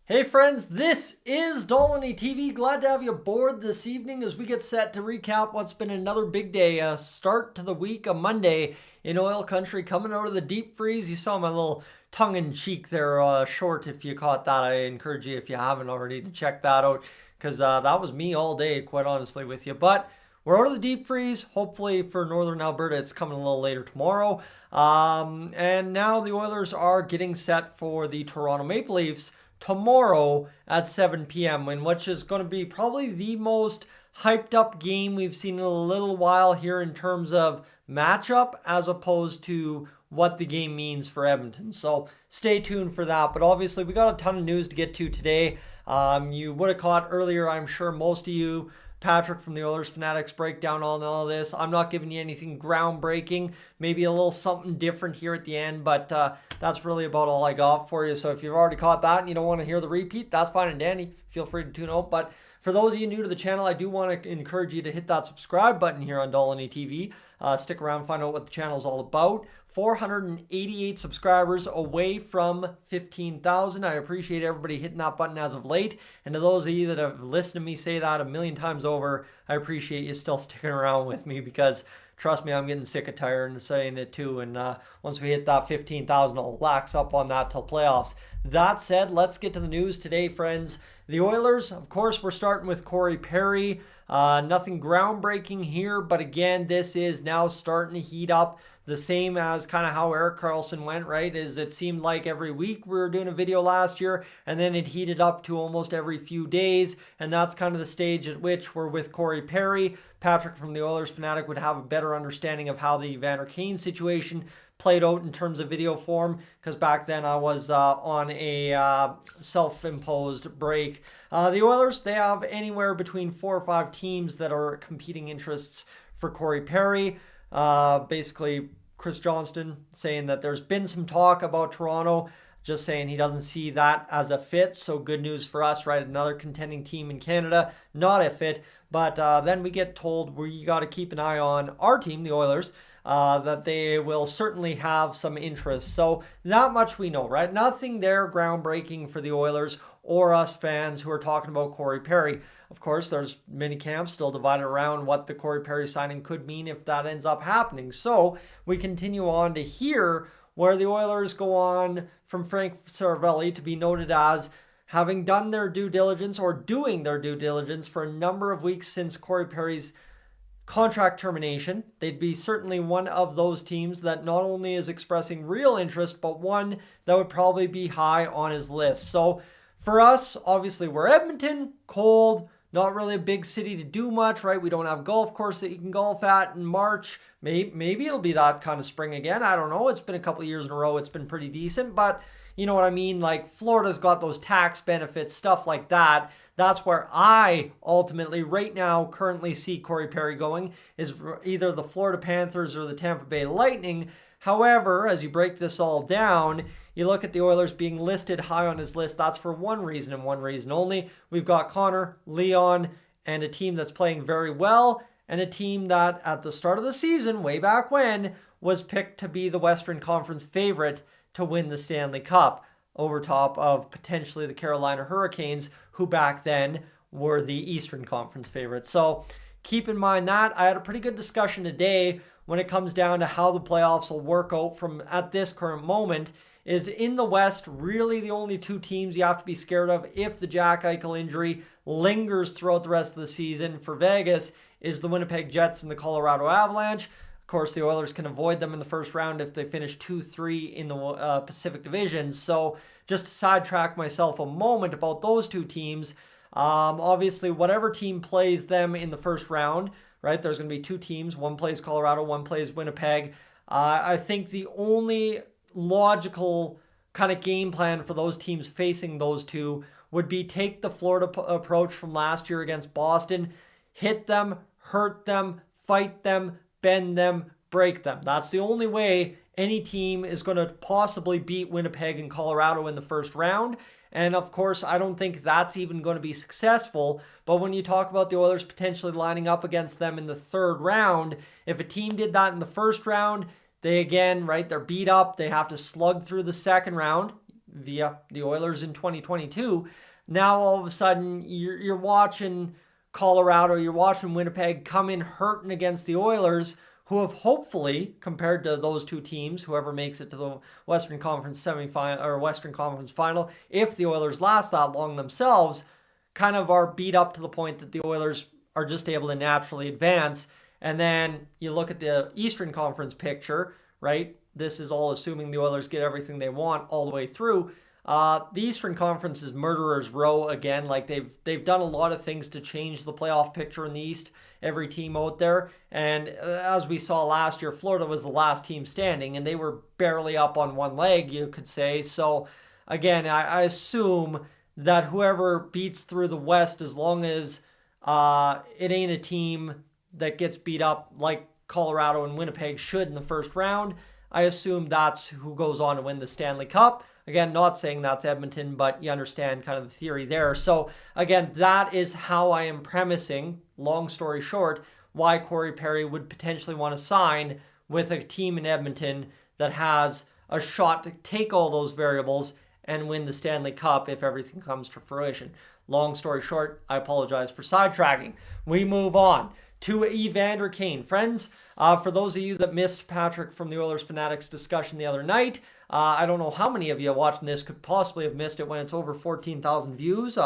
Hey friends, this is Dolany TV. Glad to have you aboard this evening as we get set to recap what's been another big day. Start to the week, a Monday in oil country, coming out of the deep freeze. You saw my little tongue-in-cheek there short if you caught that. I encourage you, if you haven't already, to check that out because that was me all day, quite honestly with you. But we're out of the deep freeze. Hopefully for northern Alberta, it's coming a little later tomorrow. And now the Oilers are getting set for the Toronto Maple Leafs tomorrow at 7 p.m. which is going to be probably the most hyped up game we've seen in a little while here in terms of matchup as opposed to what the game means for Edmonton. So stay tuned for that. But obviously we got a ton of news to get to today. You would have caught earlier, I'm sure most of you, Patrick from the Oilers Fanatics breakdown on all this. I'm not giving you anything groundbreaking, maybe a little something different here at the end, but that's really about all I got for you. So if you've already caught that and you don't want to hear the repeat, that's fine and dandy. Feel free to tune out. But for those of you new to the channel, I do want to encourage you to hit that subscribe button here on Dolany TV. Stick around, find out what the channel is all about. 488 subscribers away from 15,000. I appreciate everybody hitting that button as of late. And to those of you that have listened to me say that a million times over, I appreciate you still sticking around with me because trust me, I'm getting sick of tired and saying it too. And once we hit that 15,000, I'll lax up on that till playoffs. That said, let's get to the news today, friends. The Oilers, of course, we're starting with Corey Perry. Nothing groundbreaking here, but again, this is now starting to heat up. The same as kind of how Erik Karlsson went, right? Is it seemed like every week we were doing a video last year, and then it heated up to almost every few days, and that's kind of the stage at which we're with Corey Perry. Patrick from the Oilers Fanatic would have a better understanding of how the Evander Kane situation played out in terms of video form, because back then I was on a self-imposed break. The Oilers, they have anywhere between 4 or 5 teams that are competing interests for Corey Perry. Basically, Chris Johnston saying that there's been some talk about Toronto, just saying he doesn't see that as a fit. So good news for us, right? Another contending team in Canada, not a fit. But then we get told we got to keep an eye on our team, the Oilers, that they will certainly have some interest. So not much we know, right? Nothing there groundbreaking for the Oilers or us fans who are talking about Corey Perry. Of course, there's many camps still divided around what the Corey Perry signing could mean if that ends up happening. So we continue on to hear where the Oilers go on from Frank Saravelli to be noted as having done their due diligence or doing their due diligence for a number of weeks since Corey Perry's contract termination. They'd be certainly one of those teams that not only is expressing real interest, but one that would probably be high on his list. So for us, obviously, we're Edmonton, cold, not really a big city to do much, right? We don't have a golf course that you can golf at in March. Maybe it'll be that kind of spring again. I don't know. It's been a couple of years in a row. It's been pretty decent, but you know what I mean? Like Florida's got those tax benefits, stuff like that. That's where I ultimately, right now, currently see Corey Perry going, is either the Florida Panthers or the Tampa Bay Lightning. However, as you break this all down, you look at the Oilers being listed high on his list. That's for one reason and one reason only. We've got Connor, Leon, and a team that's playing very well, and a team that at the start of the season, way back when, was picked to be the Western Conference favorite to win the Stanley Cup over top of potentially the Carolina Hurricanes, who back then were the Eastern Conference favorites. So keep in mind that. I had a pretty good discussion today when it comes down to how the playoffs will work out from at this current moment. Is in the West really the only 2 teams you have to be scared of if the Jack Eichel injury lingers throughout the rest of the season for Vegas is the Winnipeg Jets and the Colorado Avalanche. Of course, the Oilers can avoid them in the first round if they finish 2-3 in the Pacific Division. So just to sidetrack myself a moment about those 2 teams, obviously whatever team plays them in the first round, right, there's going to be 2 teams. One plays Colorado, one plays Winnipeg. I think the only logical kind of game plan for those teams facing those 2 would be take the Florida approach from last year against Boston, hit them, hurt them, fight them, bend them, break them. That's the only way any team is going to possibly beat Winnipeg and Colorado in the first round. And of course, I don't think that's even going to be successful. But when you talk about the Oilers potentially lining up against them in the third round, if a team did that in the first round, they again, right, they're beat up. They have to slug through the second round. via the Oilers in 2022. Now all of a sudden you're watching Colorado, you're watching Winnipeg come in hurting against the Oilers, who have hopefully, compared to those two teams, whoever makes it to the Western Conference semifinal or Western Conference final, if the Oilers last that long themselves, kind of are beat up to the point that the Oilers are just able to naturally advance. And then you look at the Eastern Conference picture, right? This is all assuming the Oilers get everything they want all the way through. The Eastern Conference is murderer's row again. Like they've done a lot of things to change the playoff picture in the East. Every team out there, and as we saw last year, Florida was the last team standing, and they were barely up on one leg, you could say. So again, I assume that whoever beats through the West, as long as it ain't a team that gets beat up like Colorado and Winnipeg should in the first round, I assume that's who goes on to win the Stanley Cup. Again, not saying that's Edmonton, but you understand kind of the theory there. So again, that is how I am premising, long story short, why Corey Perry would potentially want to sign with a team in Edmonton that has a shot to take all those variables and win the Stanley Cup if everything comes to fruition. Long story short, I apologize for sidetracking. We move on to Evander Kane. Friends, for those of you that missed Patrick from the Oilers Fanatics discussion the other night, I don't know how many of you watching this could possibly have missed it when it's over 14,000 views.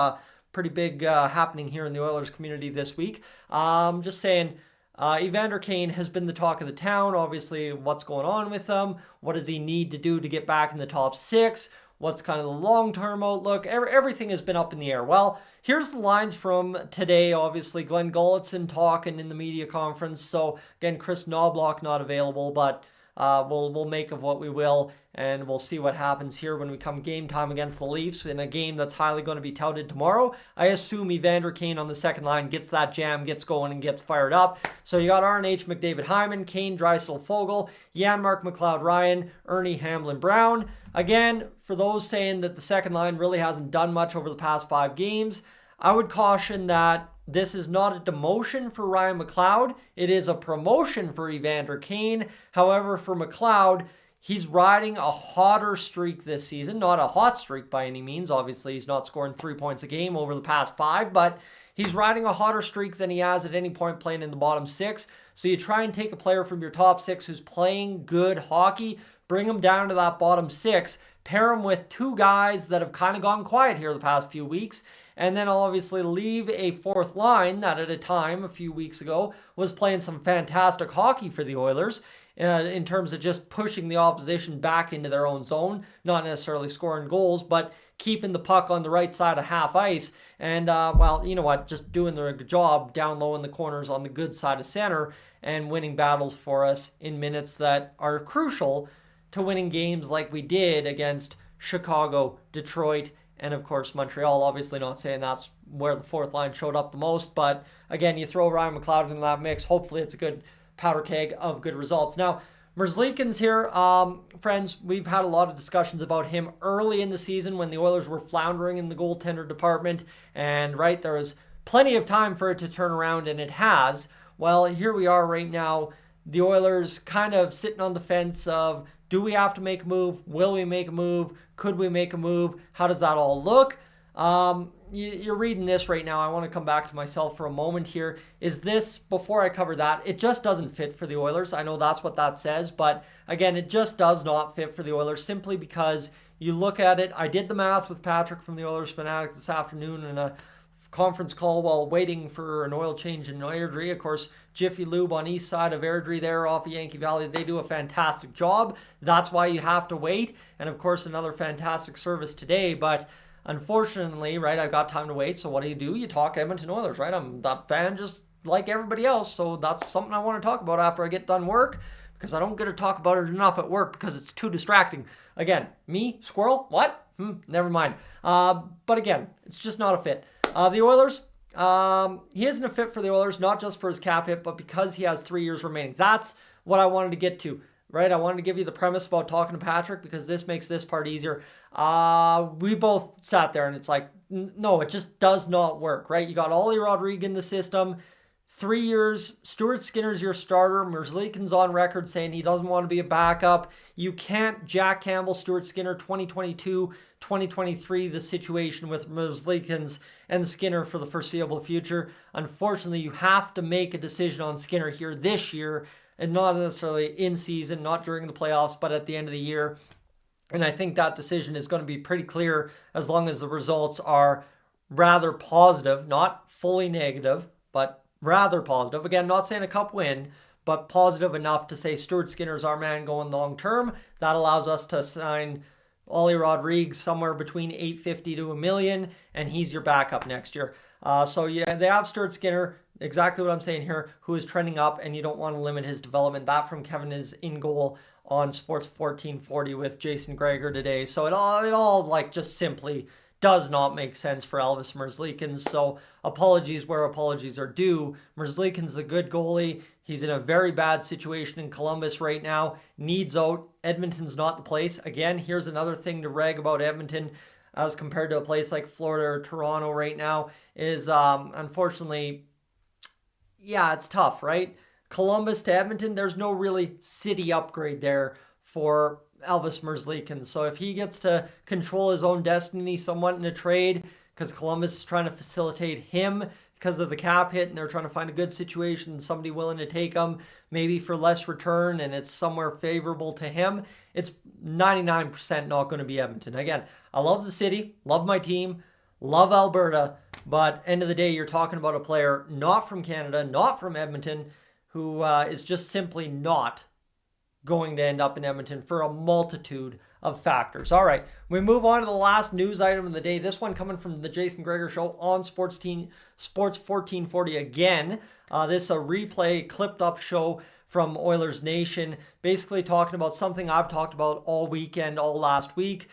Pretty big happening here in the Oilers community this week. Just saying, Evander Kane has been the talk of the town. Obviously, what's going on with him? What does he need to do to get back in the top six? What's kind of the long-term outlook? Everything has been up in the air. Well, here's the lines from today. Obviously, Glenn Gulletson talking in the media conference. So, again, Chris Knobloch not available, but we'll make of what we will, and we'll see what happens here when we come game time against the Leafs in a game that's highly going to be touted tomorrow. I assume Evander Kane on the second line gets that jam, gets going, and gets fired up. So you got RNH McDavid Hyman, Kane, Draisaitl, Fogle, Janmark, McLeod, Ryan, Ernie, Hamlin, Brown. Again, for those saying that the second line really hasn't done much over the past 5 games, I would caution that this is not a demotion for Ryan McLeod. It is a promotion for Evander Kane. However, for McLeod, he's riding a hotter streak this season. Not a hot streak by any means. Obviously, he's not scoring 3 points a game over the past 5, but he's riding a hotter streak than he has at any point playing in the bottom 6. So you try and take a player from your top 6 who's playing good hockey, bring him down to that bottom 6, pair him with 2 guys that have kind of gone quiet here the past few weeks, and then obviously leave a 4th line that at a time a few weeks ago was playing some fantastic hockey for the Oilers in terms of just pushing the opposition back into their own zone, not necessarily scoring goals, but keeping the puck on the right side of half ice. And, well, you know what, just doing their job down low in the corners on the good side of center and winning battles for us in minutes that are crucial to winning games like we did against Chicago, Detroit, and of course Montreal. Obviously not saying that's where the 4th line showed up the most, but again, you throw Ryan McLeod in that mix, hopefully it's a good powder keg of good results. Now, Merzlikins here, friends, we've had a lot of discussions about him early in the season when the Oilers were floundering in the goaltender department, and right, there was plenty of time for it to turn around, and it has. Well, here we are right now, the Oilers kind of sitting on the fence of, do we have to make a move? Will we make a move? Could we make a move? How does that all look? You're reading this right now. I want to come back to myself for a moment here. Is this, before I cover that, it just doesn't fit for the Oilers. I know that's what that says, but again, it just does not fit for the Oilers simply because you look at it. I did the math with Patrick from the Oilers Fanatic this afternoon in a conference call while waiting for an oil change in Airdrie. Of course, Jiffy Lube on east side of Airdrie there off of Yankee Valley, they do a fantastic job. That's why you have to wait. And of course, another fantastic service today. But unfortunately, right, I've got time to wait. So what do? You talk Edmonton Oilers, right? I'm a fan just like everybody else. So that's something I want to talk about after I get done work, because I don't get to talk about it enough at work because it's too distracting. Again, me, squirrel, what? Never mind. But again, it's just not a fit. The Oilers, he isn't a fit for the Oilers, not just for his cap hit, but because he has 3 years remaining. That's what I wanted to get to, right? I wanted to give you the premise about talking to Patrick because this makes this part easier. We both sat there and it's like, no, it just does not work, right? You got Ollie Rodrigue in the system, 3 years, Stuart Skinner's your starter. Merzlikins on record saying he doesn't want to be a backup. You can't Jack Campbell, Stuart Skinner, 2022, 2023, the situation with Merzlikins and Skinner for the foreseeable future. Unfortunately, you have to make a decision on Skinner here this year, and not necessarily in season, not during the playoffs, but at the end of the year. And I think that decision is going to be pretty clear as long as the results are rather positive, not fully negative, but rather positive. Again, not saying a cup win, but positive enough to say Stuart Skinner's our man going long term. That allows us to sign Ollie Rodriguez somewhere between $850 to $1 million, and he's your backup next year. So yeah, they have Stuart Skinner, exactly what I'm saying here, who is trending up, and you don't want to limit his development. That from Kevin is in goal on Sports 1440 with Jason Gregor today. So it all like just simply does not make sense for Elvis Merzlikins. So apologies where apologies are due. Merzlikins a good goalie. He's in a very bad situation in Columbus right now. Needs out. Edmonton's not the place. Again, here's another thing to rag about Edmonton as compared to a place like Florida or Toronto right now is unfortunately, yeah, it's tough, right? Columbus to Edmonton, there's no really city upgrade there for Elvis Merzlikins. So if he gets to control his own destiny somewhat in a trade, because Columbus is trying to facilitate him because of the cap hit and they're trying to find a good situation, somebody willing to take him maybe for less return and it's somewhere favorable to him, it's 99% not going to be Edmonton. Again, I love the city, love my team, love Alberta, but end of the day, you're talking about a player not from Canada, not from Edmonton, who is just simply not going to end up in Edmonton for a multitude of factors. All right, we move on to the last news item of the day. This one coming from the Jason Gregor Show on Sports 1440 again. This is a replay, clipped up show from Oilers Nation, basically talking about something I've talked about all weekend, all last week,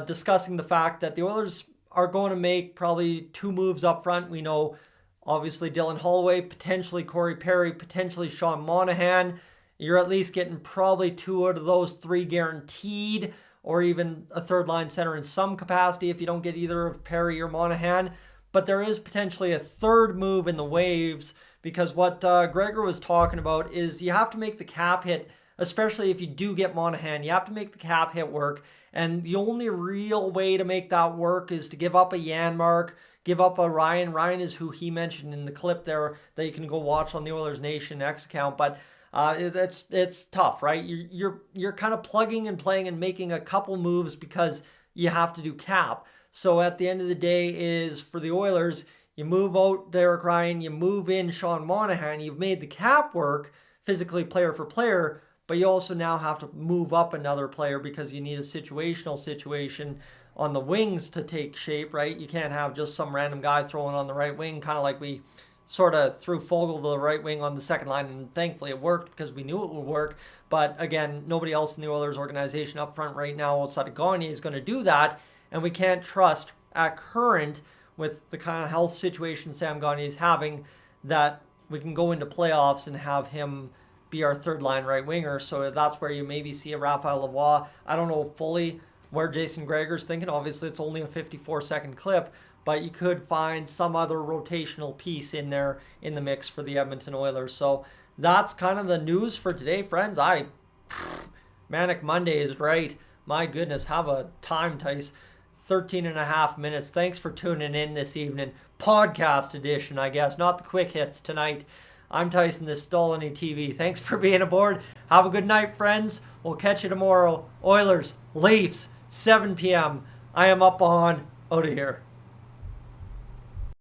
discussing the fact that the Oilers are going to make probably 2 moves up front. We know, obviously, Dylan Holloway, potentially Corey Perry, potentially Sean Monahan. You're at least getting probably 2 out of those 3 guaranteed, or even a third line center in some capacity if you don't get either of Perry or Monahan. But there is potentially a third move in the waves, because what Gregor was talking about is you have to make the cap hit, especially if you do get Monahan. You have to make the cap hit work, and the only real way to make that work is to give up a Janmark, give up a Ryan. Ryan is who he mentioned in the clip there that you can go watch on the Oilers Nation X account, but it's tough, right? You're kind of plugging and playing and making a couple moves because you have to do cap. So at the end of the day is for the Oilers, you move out Derek Ryan, you move in Sean Monahan, you've made the cap work physically player for player, but you also now have to move up another player because you need a situational situation on the wings to take shape, right? You can't have just some random guy throwing on the right wing, kind of like we sort of threw Fogle to the right wing on the second line, and thankfully it worked because we knew it would work. But again, nobody else in the Oilers organization up front right now outside of Gagne is going to do that, and we can't trust at current with the kind of health situation Sam Gagne is having that we can go into playoffs and have him be our third line right winger. So that's where you maybe see a Raphael Lavoie. I don't know fully where Jason Gregor's thinking. Obviously, it's only a 54-second clip, but you could find some other rotational piece in there in the mix for the Edmonton Oilers. So that's kind of the news for today, friends. Manic Monday is right. My goodness, have a time, Tice. 13 and a half minutes. Thanks for tuning in this evening. Podcast edition, I guess. Not the quick hits tonight. I'm Tyson, this is Dolany TV. Thanks for being aboard. Have a good night, friends. We'll catch you tomorrow. Oilers, Leafs, 7 p.m. I am up on out of here.